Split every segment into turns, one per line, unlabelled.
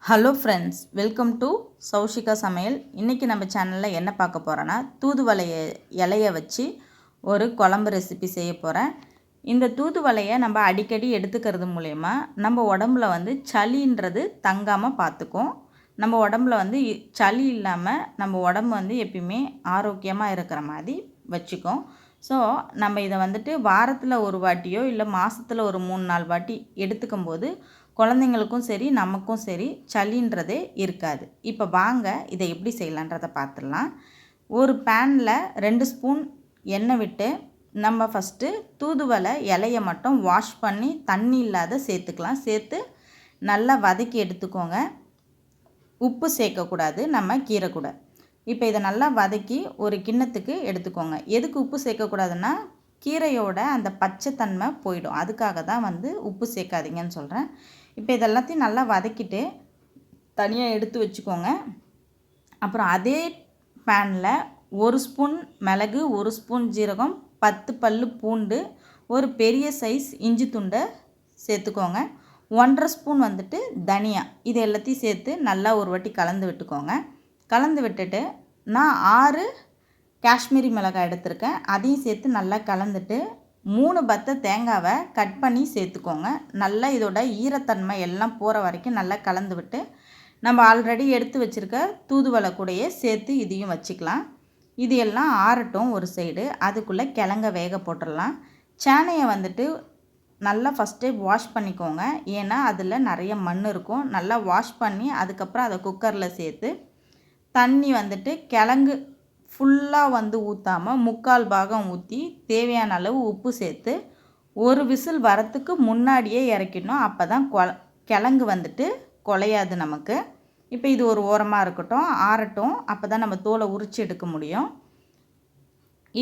Hello friends, welcome to Saushika சமையல். இன்றைக்கி நம்ம சேனலில் என்ன பார்க்க போகிறோன்னா, தூதுவளை இலையை வச்சு ஒரு குழம்பு ரெசிபி செய்ய போகிறேன். இந்த தூதுவளையை நம்ம அடிக்கடி எடுத்துக்கிறது மூலயமா நம்ம உடம்புல சளின்றது தங்காமல் பார்த்துக்கும். நம்ம உடம்புல சளி இல்லாமல் நம்ம உடம்பு எப்பயுமே ஆரோக்கியமாக இருக்கிற மாதிரி வச்சுக்கும். ஸோ நம்ம இதை வாரத்தில் ஒரு வாட்டியோ இல்லை மாதத்தில் ஒரு 3-4 வாட்டி எடுத்துக்கும் போது குழந்தைங்களுக்கும் சரி நமக்கும் சரி சளின்றதே இருக்காது. இப்போ வாங்க இதை எப்படி செய்யலான்றதை பார்த்துடலாம். ஒரு பேனில் 2 ஸ்பூன் எண்ணெய் விட்டு நம்ம ஃபஸ்ட்டு தூதுவளை இலையை மட்டும் வாஷ் பண்ணி தண்ணி இல்லாத சேர்த்துக்கலாம். சேர்த்து நல்லா வதக்கி எடுத்துக்கோங்க. உப்பு சேர்க்கக்கூடாது, நம்ம கீரை கூட. இப்போ இதை நல்லா வதக்கி ஒரு கிண்ணத்துக்கு எடுத்துக்கோங்க. எதுக்கு உப்பு சேர்க்கக்கூடாதுன்னா, கீரையோட அந்த பச்சை தன்மை போயிடும். அதுக்காக தான் உப்பு சேர்க்காதீங்கன்னு சொல்கிறேன். இப்போ இதெல்லாத்தையும் நல்லா வதக்கிட்டு தனியாக எடுத்து வச்சுக்கோங்க. அப்புறம் அதே பேனில் 1 ஸ்பூன் மிளகு, 1 ஸ்பூன் ஜீரகம், 10 பல்லு பூண்டு, ஒரு பெரிய சைஸ் இஞ்சி துண்டை சேர்த்துக்கோங்க. 1.5 ஸ்பூன் தனியா. இது எல்லாத்தையும் சேர்த்து நல்லா ஒரு வாட்டி கலந்து விட்டுக்கோங்க. கலந்து விட்டுட்டு நான் 6 காஷ்மீரி மிளகாய் எடுத்திருக்கேன். அதையும் சேர்த்து நல்லா கலந்துட்டு 3 பத்தை தேங்காவை கட் பண்ணி சேர்த்துக்கோங்க. நல்லா இதோட ஈரத்தன்மை எல்லாம் போகிற வரைக்கும் நல்லா கலந்து விட்டு நம்ம ஆல்ரெடி எடுத்து வச்சுருக்க தூதுவளை கூடையே சேர்த்து இதையும் வச்சுக்கலாம். இது எல்லாம் ஆறட்டும் ஒரு சைடு. அதுக்குள்ளே கிழங்க வேக போட்டுடலாம். சேனையை நல்லா ஃபஸ்ட்டே வாஷ் பண்ணிக்கோங்க. ஏன்னா அதில் நிறைய மண் இருக்கும். நல்லா வாஷ் பண்ணி அதுக்கப்புறம் அதை குக்கரில் சேர்த்து தண்ணி கிழங்கு ஃபுல்லாக ஊற்றாமல் 3/4 பாகம் ஊற்றி தேவையான அளவு உப்பு சேர்த்து ஒரு விசில் வரத்துக்கு முன்னாடியே இறக்கிடணும். அப்போ தான் கிழங்கு குலையாது நமக்கு. இப்போ இது ஒரு ஓரமாக இருக்கட்டும், ஆறட்டும். அப்போ தான் நம்ம தோலை உரித்து எடுக்க முடியும்.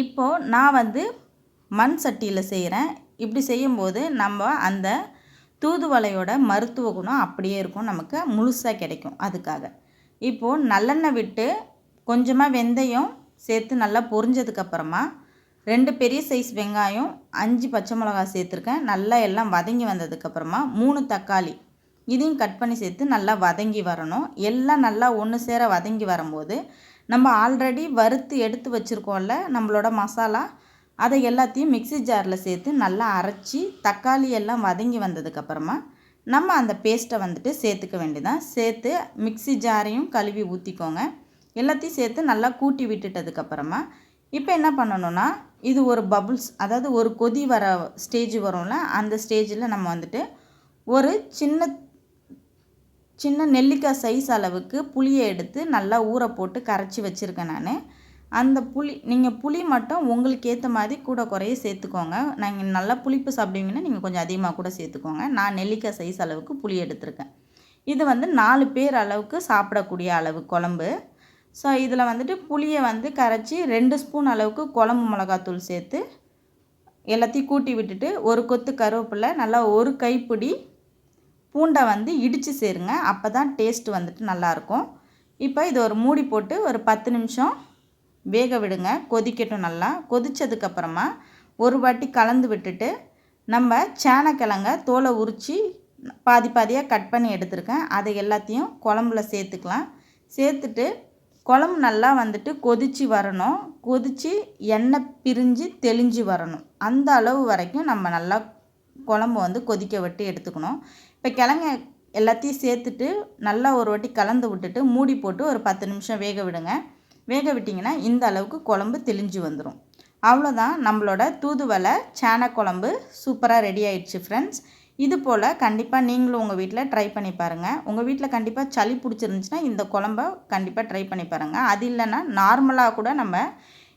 இப்போது நான் மண் சட்டியில் செய்கிறேன். இப்படி செய்யும்போது நம்ம அந்த தூதுவளையோட மருத்துவ குணம் அப்படியே இருக்கும், நமக்கு முழுசாக கிடைக்கும். அதுக்காக இப்போது நல்லெண்ணெய் விட்டு கொஞ்சமாக வெந்தயம் சேர்த்து நல்லா பொரிஞ்சதுக்கப்புறமா 2 பெரிய சைஸ் வெங்காயம், 5 பச்சை மிளகாய் சேர்த்துருக்கேன். நல்லா எல்லாம் வதங்கி வந்ததுக்கப்புறமா 3 தக்காளி இதையும் கட் பண்ணி சேர்த்து நல்லா வதங்கி வரணும். எல்லாம் நல்லா ஒன்று சேர வதங்கி வரும்போது நம்ம ஆல்ரெடி வறுத்து எடுத்து வச்சுருக்கோம்ல நம்மளோட மசாலா, அதை எல்லாத்தையும் மிக்ஸி ஜாரில் சேர்த்து நல்லா அரைச்சி தக்காளி எல்லாம் வதங்கி வந்ததுக்கப்புறமா நம்ம அந்த பேஸ்ட்டை சேர்த்துக்க வேண்டியதான். சேர்த்து மிக்ஸி ஜாரையும் கழுவி ஊற்றிக்கோங்க. எல்லாத்தையும் சேர்த்து நல்லா கூட்டி விட்டுட்டதுக்கப்புறமா இப்போ என்ன பண்ணணுன்னா, இது ஒரு பபுள்ஸ், அதாவது ஒரு கொதி வர ஸ்டேஜ் வரும்ல, அந்த ஸ்டேஜில் நம்ம ஒரு சின்ன நெல்லிக்காய் சைஸ் அளவுக்கு புளியை எடுத்து நல்லா ஊற போட்டு கரைச்சி வச்சுருக்கேன் நான். அந்த நீங்கள் புளி மட்டும் உங்களுக்கு ஏற்ற மாதிரி கூட குறைய சேர்த்துக்கோங்க. நீங்கள் நல்லா புளிப்பு சாப்பிடுவீங்கன்னா நீங்கள் கொஞ்சம் அதிகமாக கூட சேர்த்துக்கோங்க. நான் நெல்லிக்காய் சைஸ் அளவுக்கு புளி எடுத்திருக்கேன். இது 4 பேர் அளவுக்கு சாப்பிடக்கூடிய அளவு குழம்பு. ஸோ இதில் புளியை கரைச்சி 2 ஸ்பூன் அளவுக்கு குழம்பு மிளகாத்தூள் சேர்த்து எல்லாத்தையும் கூட்டி விட்டுட்டு ஒரு கொத்து கருவேப்பிலை, நல்லா ஒரு கைப்பிடி பூண்டை இடித்து சேருங்க. அப்போ தான் டேஸ்ட் நல்லாயிருக்கும். இப்போ இது ஒரு மூடி போட்டு ஒரு 10 நிமிஷம் வேக விடுங்க. கொதிக்கட்டும். நல்லா கொதித்ததுக்கப்புறமா ஒரு வாட்டி கலந்து விட்டுட்டு நம்ம சேனக்கிழங்க தோலை உரித்து பாதி பாதியாக கட் பண்ணி எடுத்துருக்கேன். அதை எல்லாத்தையும் குழம்புல சேர்த்துக்கலாம். சேர்த்துட்டு குழம்பு நல்லா கொதித்து வரணும். கொதித்து எண்ணெய் பிரிஞ்சு தெளிஞ்சு வரணும். அந்த அளவு வரைக்கும் நம்ம நல்லா குழம்பு கொதிக்க விட்டு எடுத்துக்கணும். இப்போ கிழங்க எல்லாத்தையும் சேர்த்துட்டு நல்லா ஒரு வாட்டி கலந்து விட்டுட்டு மூடி போட்டு ஒரு 10 நிமிஷம் வேக விடுங்க. வேக விட்டிங்கன்னா இந்த அளவுக்கு குழம்பு தெளிஞ்சு வந்துடும். அவ்வளோதான், நம்மளோட தூதுவளை சேனை குழம்பு சூப்பராக ரெடி ஆயிடுச்சு ஃப்ரெண்ட்ஸ். இது போல் கண்டிப்பாக நீங்களும் உங்கள் வீட்டில் ட்ரை பண்ணி பாருங்கள். உங்கள் வீட்டில் கண்டிப்பாக சளி பிடிச்சிருந்துச்சின்னா இந்த குழம்ப கண்டிப்பாக ட்ரை பண்ணி பாருங்கள். அது இல்லைன்னா நார்மலாக கூட நம்ம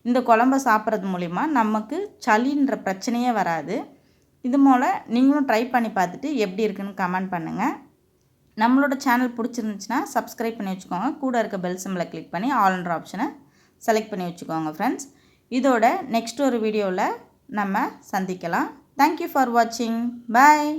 இந்த குழம்ப சாப்பிட்றது மூலிமா நமக்கு சளின்ற பிரச்சனையே வராது. இது போல் நீங்களும் ட்ரை பண்ணி பார்த்துட்டு எப்படி இருக்குன்னு கமெண்ட் பண்ணுங்கள். நம்மளோட சேனல் பிடிச்சிருந்துச்சின்னா சப்ஸ்கிரைப் பண்ணி வச்சுக்கோங்க. கூட இருக்க பெல் சிம்பிளை கிளிக் பண்ணி ஆல்ன்ற ஆப்ஷனை செலக்ட் பண்ணி வச்சுக்கோங்க ஃப்ரெண்ட்ஸ். இதோட நெக்ஸ்ட் ஒரு வீடியோவில் நம்ம சந்திக்கலாம். தேங்க்யூ ஃபார் வாட்சிங். பாய்.